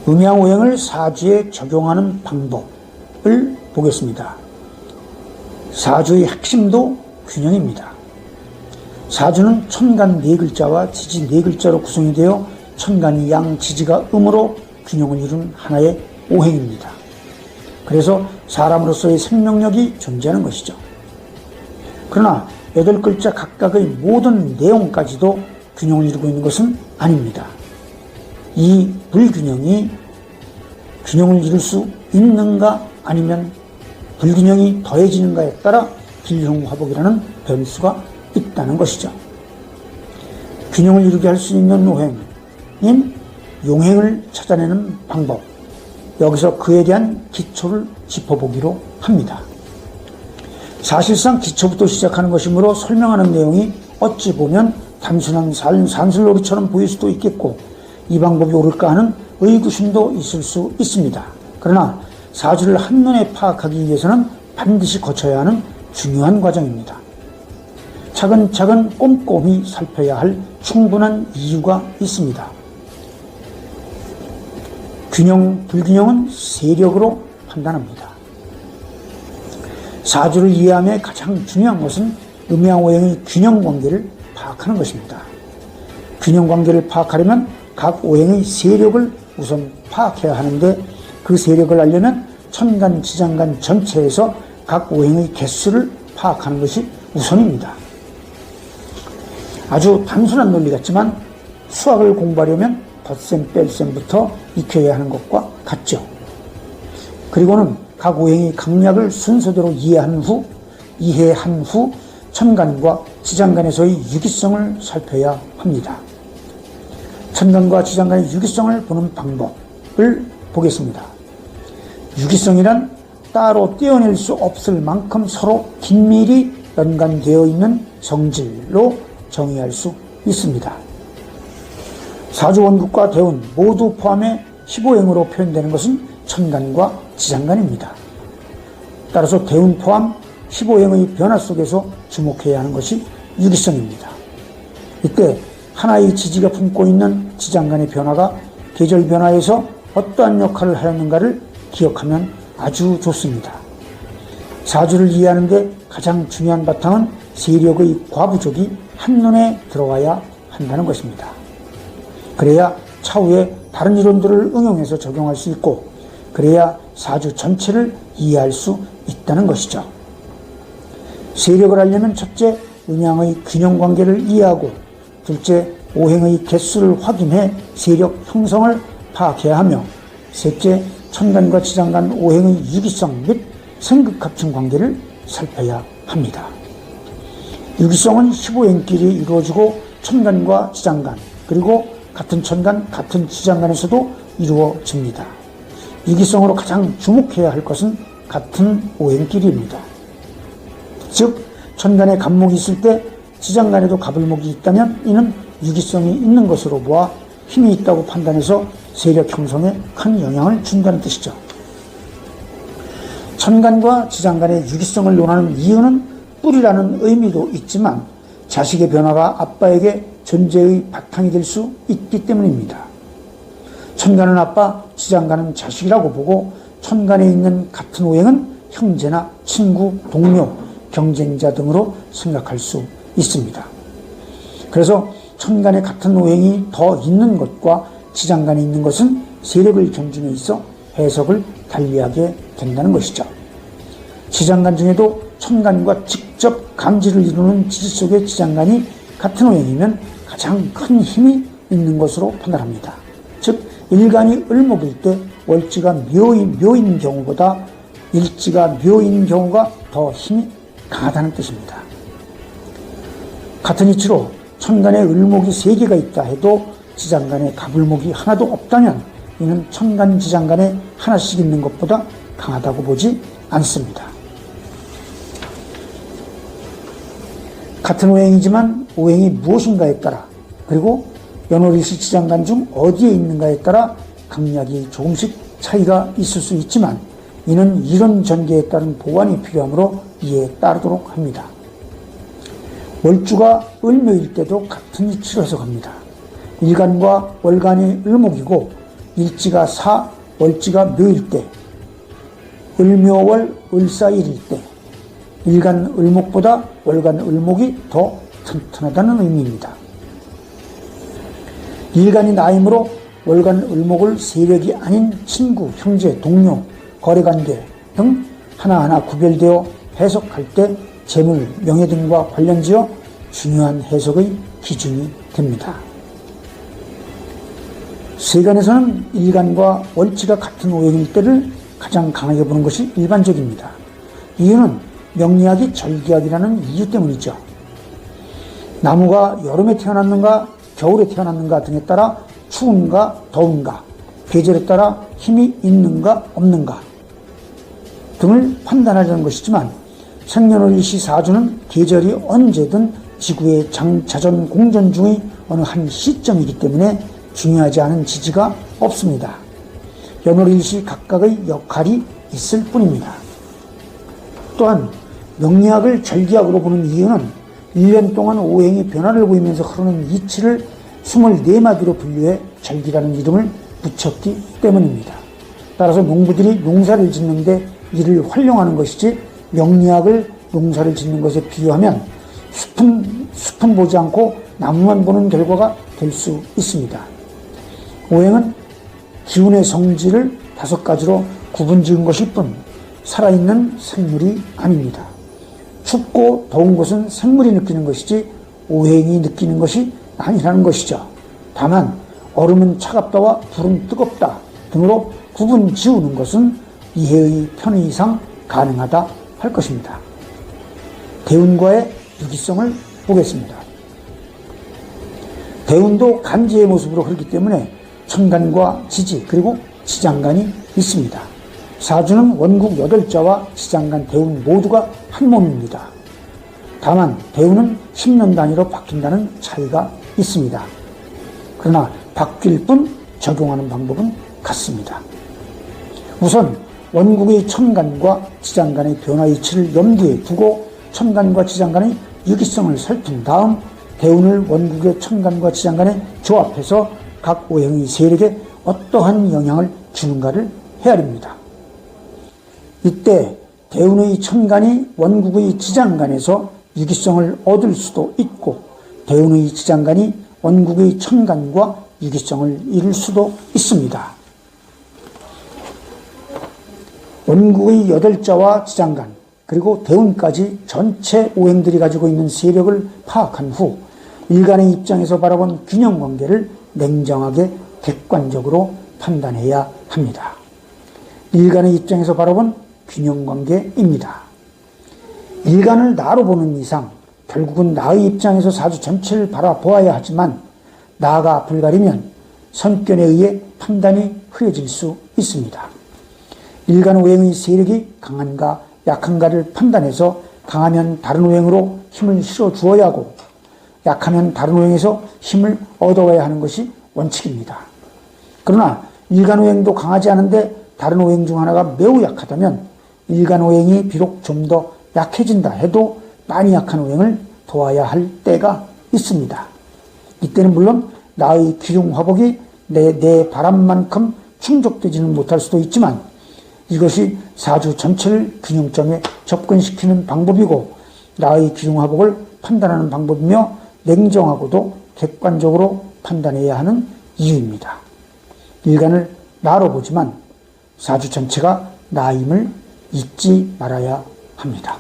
음양오행을 사주에 적용하는 방법을 보겠습니다. 사주의 핵심도 균형입니다. 사주는 천간 4글자와 지지 4글자로 구성이 되어 천간이 양, 지지가 음으로 균형을 이룬 하나의 오행입니다. 그래서 사람으로서의 생명력이 존재하는 것이죠. 그러나 8글자 각각의 모든 내용까지도 균형을 이루고 있는 것은 아닙니다. 이 불균형이 균형을 이룰 수 있는가 아니면 불균형이 더해지는가에 따라 길흉화복이라는 변수가 있다는 것이죠. 균형을 이루게 할 수 있는 오행인 용행을 찾아내는 방법, 여기서 그에 대한 기초를 짚어보기로 합니다. 사실상 기초부터 시작하는 것이므로 설명하는 내용이 어찌 보면 단순한 산술놀이처럼 보일 수도 있겠고 이 방법이 옳을까 하는 의구심도 있을 수 있습니다. 그러나 사주를 한눈에 파악하기 위해서는 반드시 거쳐야 하는 중요한 과정입니다. 차근차근 꼼꼼히 살펴야 할 충분한 이유가 있습니다. 균형, 불균형은 세력으로 판단합니다. 사주를 이해함에 가장 중요한 것은 음양오행의 균형관계를 파악하는 것입니다. 균형관계를 파악하려면 각 오행의 세력을 우선 파악해야 하는데 그 세력을 알려면 천간, 지장간 전체에서 각 오행의 개수를 파악하는 것이 우선입니다. 아주 단순한 논리 같지만 수학을 공부하려면 덧셈, 뺄셈부터 익혀야 하는 것과 같죠. 그리고는 각 오행의 강약을 순서대로 이해한 후 천간과 지장간에서의 유기성을 살펴야 합니다. 천간과 지장간의 유기성을 보는 방법을 보겠습니다. 유기성이란 따로 떼어낼 수 없을 만큼 서로 긴밀히 연관되어 있는 성질로 정의할 수 있습니다. 사주원국과 대운 모두 포함해 15행으로 표현되는 것은 천간과 지장간입니다. 따라서 대운 포함 15행의 변화 속에서 주목해야 하는 것이 유기성입니다. 이때 하나의 지지가 품고 있는 지장간의 변화가 계절 변화에서 어떠한 역할을 하였는가를 기억하면 아주 좋습니다. 사주를 이해하는 데 가장 중요한 바탕은 세력의 과부족이 한눈에 들어와야 한다는 것입니다. 그래야 차후에 다른 이론들을 응용해서 적용할 수 있고 그래야 사주 전체를 이해할 수 있다는 것이죠. 세력을 알려면 첫째, 음양의 균형관계를 이해하고 둘째, 오행의 개수를 확인해 세력 형성을 파악해야 하며 셋째, 천간과 지장간 오행의 유기성 및 생극합층 관계를 살펴야 합니다. 유기성은 15행끼리 이루어지고 천간과 지장간 그리고 같은 천간, 같은 지장간에서도 이루어집니다. 유기성으로 가장 주목해야 할 것은 같은 오행끼리입니다. 즉 천간에 갑목이 있을 때 지장간에도 갑을목이 있다면 이는 유기성이 있는 것으로 보아 힘이 있다고 판단해서 세력 형성에 큰 영향을 준다는 뜻이죠. 천간과 지장간의 유기성을 논하는 이유는 뿌리라는 의미도 있지만 자식의 변화가 아빠에게 존재의 바탕이 될 수 있기 때문입니다. 천간은 아빠, 지장간은 자식이라고 보고 천간에 있는 같은 오행은 형제나 친구, 동료, 경쟁자 등으로 생각할 수 있습니다. 그래서 천간에 같은 오행이 더 있는 것과 지장간에 있는 것은 세력의 경중에 있어 해석을 달리하게 된다는 것이죠. 지장간 중에도 천간과 직접 감지를 이루는 지지 속의 지장간이 같은 오행이면 가장 큰 힘이 있는 것으로 판단합니다. 즉 일간이 을목일 때 월지가 묘인 경우보다 일지가 묘인 경우가 더 힘이 강하다는 뜻입니다. 같은 이치로 천간에 을목이 3개가 있다 해도 지장간에 갑을목이 하나도 없다면 이는 천간 지장간에 하나씩 있는 것보다 강하다고 보지 않습니다. 같은 오행이지만 오행이 무엇인가에 따라 그리고 연월일시 지장간 중 어디에 있는가에 따라 강약이 조금씩 차이가 있을 수 있지만 이는 이론 전개에 따른 보완이 필요하므로 이에 따르도록 합니다. 월주가 을묘일 때도 같은 이치로 해석합니다. 일간과 월간이 을목이고 일지가 사, 월지가 묘일 때, 을묘월 을사일일 때, 일간 을목보다 월간 을목이 더 튼튼하다는 의미입니다. 일간이 나이므로 월간 을목을 세력이 아닌 친구, 형제, 동료, 거래관계 등 하나하나 구별되어 해석할 때 재물, 명예 등과 관련지어 중요한 해석의 기준이 됩니다. 세간에서는 일간과 월지가 같은 오행일 때를 가장 강하게 보는 것이 일반적입니다. 이유는 명리학이 절기학이라는 이유 때문이죠. 나무가 여름에 태어났는가 겨울에 태어났는가 등에 따라 추운가 더운가, 계절에 따라 힘이 있는가 없는가 등을 판단하려는 것이지만 생년월일시 사주는 계절이 언제든 지구의 자전 공전 중의 어느 한 시점이기 때문에 중요하지 않은 지지가 없습니다. 연월일시 각각의 역할이 있을 뿐입니다. 또한 명리학을 절기학으로 보는 이유는 1년 동안 오행이 변화를 보이면서 흐르는 이치를 24마디로 분류해 절기라는 이름을 붙였기 때문입니다. 따라서 농부들이 농사를 짓는데 이를 활용하는 것이지 명리학을 농사를 짓는 것에 비유하면 숲은 보지 않고 나무만 보는 결과가 될 수 있습니다. 오행은 기운의 성질을 5가지로 구분지은 것일 뿐 살아있는 생물이 아닙니다. 춥고 더운 것은 생물이 느끼는 것이지 오행이 느끼는 것이 아니라는 것이죠. 다만 얼음은 차갑다와 불은 뜨겁다 등으로 구분 지우는 것은 이해의 편의상 가능하다 할 것입니다. 대운과의 유기성을 보겠습니다. 대운도 간지의 모습으로 흐르기 때문에 천간과 지지 그리고 지장간이 있습니다. 사주는 원국 8자와 지장간 대운 모두가 한 몸입니다. 다만 대운은 10년 단위로 바뀐다는 차이가 있습니다. 그러나 바뀔 뿐 적용하는 방법은 같습니다. 우선 원국의 천간과 지장간의 변화 이치를 염두에 두고 천간과 지장간의 유기성을 살핀 다음 대운을 원국의 천간과 지장간에 조합해서 각 오행의 세력에 어떠한 영향을 주는가를 헤아립니다. 이때 대운의 천간이 원국의 지장간에서 유기성을 얻을 수도 있고 대운의 지장간이 원국의 천간과 유기성을 이룰 수도 있습니다. 원국의 8자와 지장간 그리고 대운까지 전체 오행들이 가지고 있는 세력을 파악한 후 일간의 입장에서 바라본 균형관계를 냉정하게 객관적으로 판단해야 합니다. 일간의 입장에서 바라본 균형관계입니다. 일간을 나로 보는 이상 결국은 나의 입장에서 사주 전체를 바라보아야 하지만 나가 앞을 가리면 선견에 의해 판단이 흐려질 수 있습니다. 일간 오행의 세력이 강한가 약한가를 판단해서 강하면 다른 오행으로 힘을 실어 주어야 하고 약하면 다른 오행에서 힘을 얻어와야 하는 것이 원칙입니다. 그러나 일간 오행도 강하지 않은데 다른 오행 중 하나가 매우 약하다면 일간 오행이 비록 좀 더 약해진다 해도 많이 약한 오행을 도와야 할 때가 있습니다. 이때는 물론 나의 기중 화복이 내 바람만큼 충족되지는 못할 수도 있지만 이것이 사주 전체를 균형점에 접근시키는 방법이고 나의 기중 화복을 판단하는 방법이며 냉정하고도 객관적으로 판단해야 하는 이유입니다. 일간을 나로 보지만 사주 전체가 나임을 잊지 말아야 합니다.